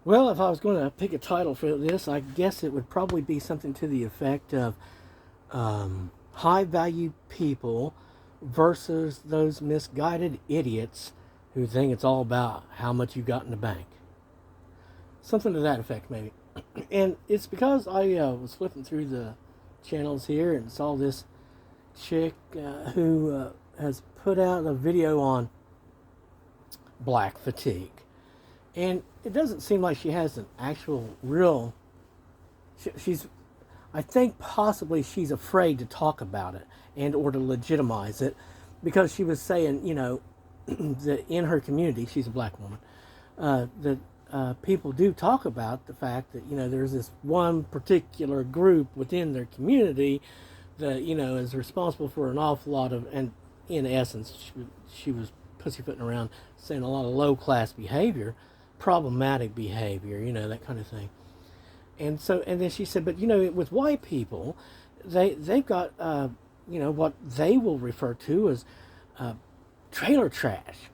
Well, if I was going to pick a title for this, I guess it would probably be something to the effect of high value people versus those misguided idiots who think it's all about how much you got in the bank. Something to that effect, maybe. And it's because I was flipping through the channels here and saw this chick who has put out a video on black fatigue. And it doesn't seem like she has an actual real. She's, I think possibly she's afraid to talk about it and or to legitimize it, because she was saying, that in her community, she's a black woman, that people do talk about the fact that there's this one particular group within their community that is responsible for an awful lot of, and in essence, she was pussyfooting around saying a lot of low class behavior, problematic behavior, that kind of thing. And then she said, but with white people, they've got what they will refer to as trailer trash,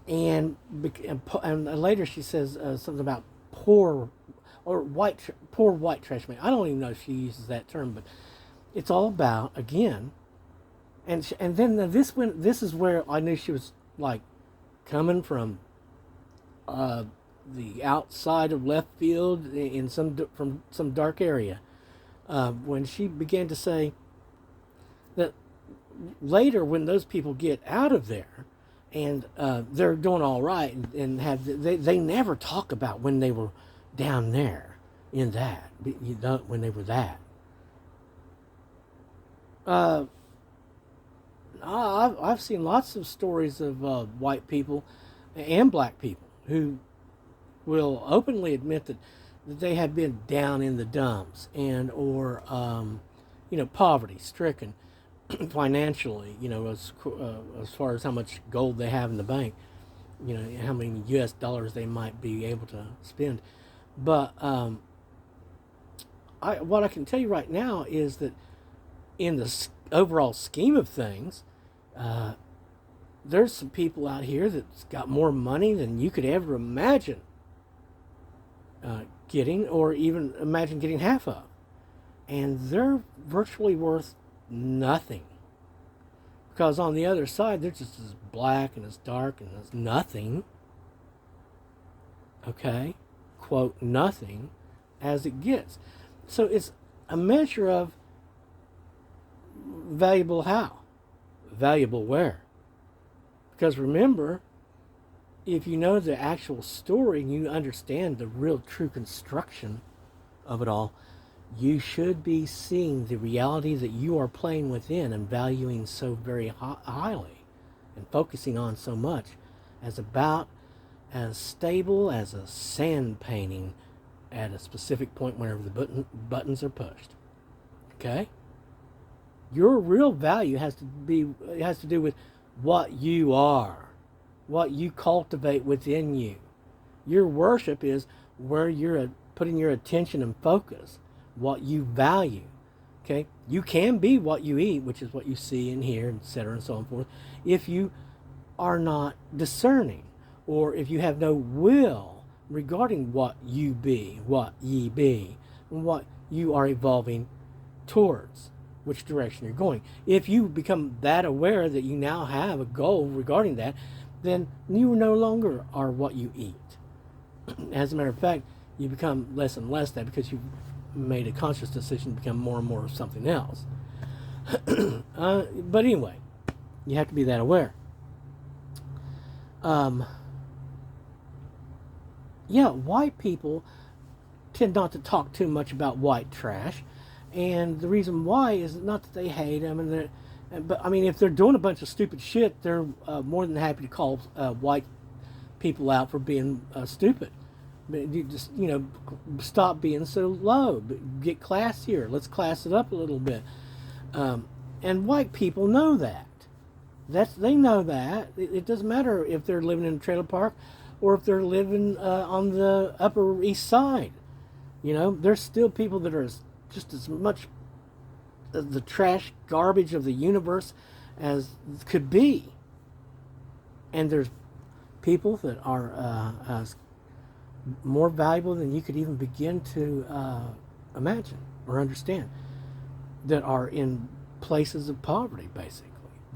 and later she says something about poor white trash man. I don't even know if she uses that term, but it's all about, again, and then this is where I knew she was like coming from the outside of left field in from some dark area, when she began to say that later, when those people get out of there and they're doing all right, and they never talk about when they were down there in that, when they were that. I've seen lots of stories of white people and black people who will openly admit that they have been down in the dumps and or poverty stricken financially, as far as how much gold they have in the bank, how many US dollars they might be able to spend. But what I can tell you right now is that in the overall scheme of things, there's some people out here that's got more money than you could ever imagine getting, or even imagine getting half of. And they're virtually worth nothing. Because on the other side, they're just as black and as dark and as nothing. Okay? Quote, nothing as it gets. So it's a measure of valuable how? Valuable where? Because remember, if you know the actual story and you understand the real true construction of it all, you should be seeing the reality that you are playing within and valuing so very highly and focusing on so much as about as stable as a sand painting at a specific point whenever the buttons are pushed. Okay? Your real value has to do with what you are, what you cultivate within you. Your worship is where you're putting your attention and focus, what you value. Okay? You can be what you eat, which is what you see and hear, etc., and so on and forth, if you are not discerning, or if you have no will regarding what you be, what ye be, and what you are evolving towards, which direction you're going. If you become that aware that you now have a goal regarding that, then you no longer are what you eat. As a matter of fact, you become less and less that, because you've made a conscious decision to become more and more of something else. But anyway, you have to be that aware. White people tend not to talk too much about white trash, and the reason why is not that they hate them, but I mean, if they're doing a bunch of stupid shit, they're more than happy to call white people out for being stupid. You just stop being so low, get classier. Let's class it up a little bit. And white people know that. They know that. It doesn't matter if they're living in a trailer park or if they're living on the Upper East Side. There's still people that are just as much the trash garbage of the universe as could be. And there's people that are as more valuable than you could even begin to imagine or understand, that are in places of poverty, basically,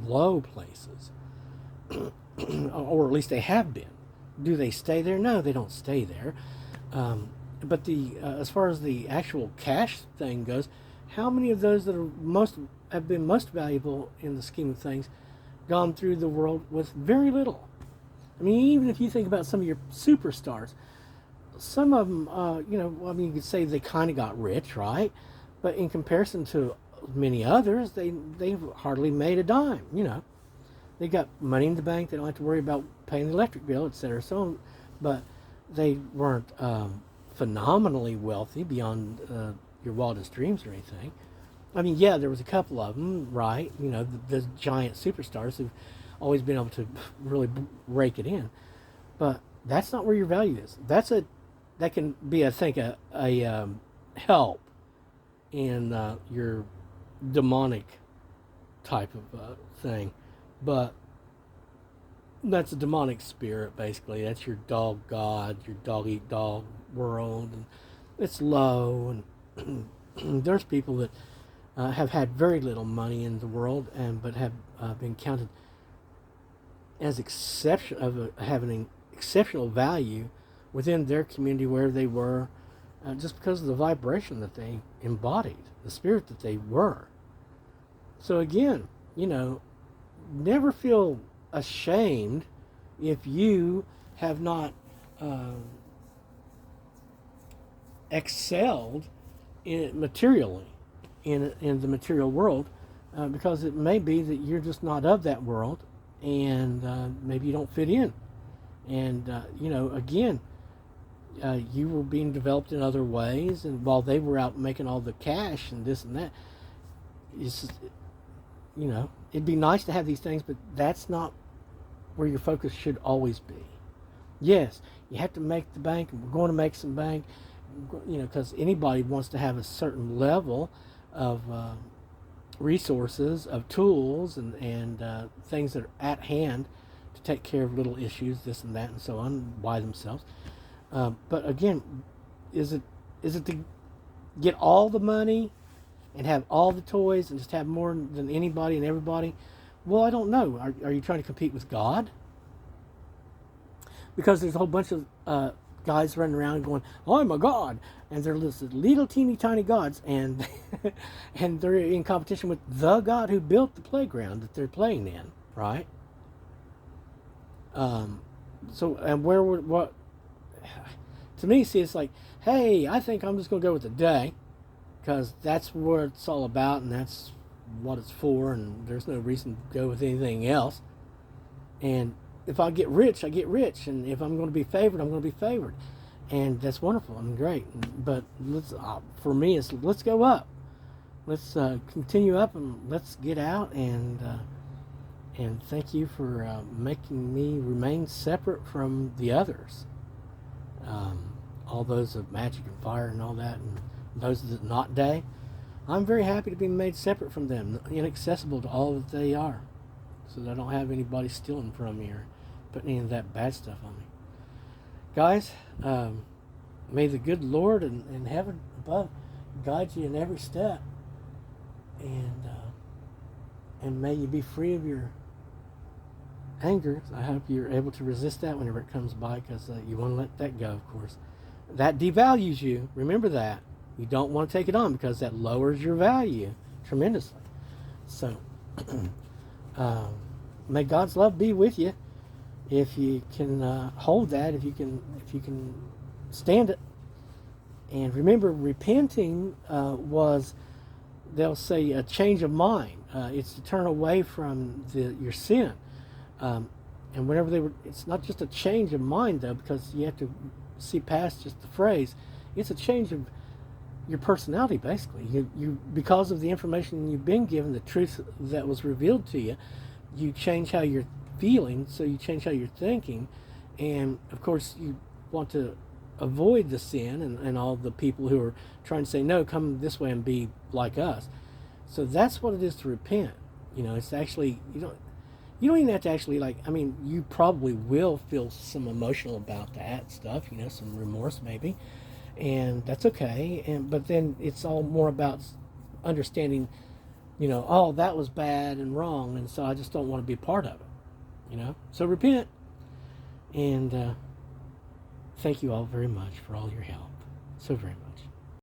low places, or at least they have been. Do they stay there? No, they don't stay there. But as far as the actual cash thing goes, how many of those that have been most valuable in the scheme of things gone through the world with very little? I mean, even if you think about some of your superstars, some of them, you could say they kind of got rich, right? But in comparison to many others, they've hardly made a dime. They got money in the bank. They don't have to worry about paying the electric bill, etc. So, but they weren't phenomenally wealthy beyond your wildest dreams or anything. I mean, yeah, there was a couple of them, right? The giant superstars who've always been able to really rake it in. But that's not where your value is. That can be, I think, a help in your demonic type of thing. But that's a demonic spirit, basically. That's your dog god, your dog eat dog world, and it's low. And there's people that have had very little money in the world, but have been counted as having exceptional value within their community where they were, just because of the vibration that they embodied, the spirit that they were. So again, never feel ashamed if you have not excelled materially in the material world, because it may be that you're just not of that world, and maybe you don't fit in. And again, you were being developed in other ways, and while they were out making all the cash and this and that, it's it'd be nice to have these things, but that's not where your focus should always be. Yes, you have to make the bank, and we're going to make some bank, because anybody wants to have a certain level of resources, of tools, and things that are at hand to take care of little issues, this and that, and so on, by themselves. But again, is it to get all the money and have all the toys and just have more than anybody and everybody? Well, I don't know. Are you trying to compete with God? Because there's a whole bunch of guys running around going, I'm a god, and they're little teeny tiny gods, and and they're in competition with the God who built the playground that they're playing in, right? So, and what to me, see, it's like, hey, I think I'm just going to go with the day, because that's what it's all about, and that's what it's for, and there's no reason to go with anything else. And if I get rich, I get rich, and if I'm going to be favored, I'm going to be favored, and that's wonderful and great. But for me, let's go up, let's continue up, and let's get out, and thank you for making me remain separate from the others, all those of magic and fire and all that, and those that not day. I'm very happy to be made separate from them, inaccessible to all that they are, so that I don't have anybody stealing from me or putting any of that bad stuff on me. Guys, may the good Lord and heaven above guide you in every step, and may you be free of your anger. I hope you're able to resist that whenever it comes by, because you want to let that go, of course. That devalues you. Remember that. You don't want to take it on, because that lowers your value tremendously. So, may God's love be with you, if you can hold that, if you can stand it. And remember, repenting was, they'll say, a change of mind. It's to turn away from your sin. And whenever it's not just a change of mind, though, because you have to see past just the phrase. It's a change of your personality, basically. You because of the information you've been given, the truth that was revealed to you, you change how you're feeling, so you change how you're thinking, and of course you want to avoid the sin and all the people who are trying to say, no, come this way and be like us. So that's what it is to repent. It's actually, You don't even have to actually, like, I mean, you probably will feel some emotional about that stuff, you know, some remorse maybe, and that's okay. And but then it's all more about understanding, you know, oh, that was bad and wrong, and so I just don't want to be part of it, you know. So repent, and thank you all very much for all your help, so very much.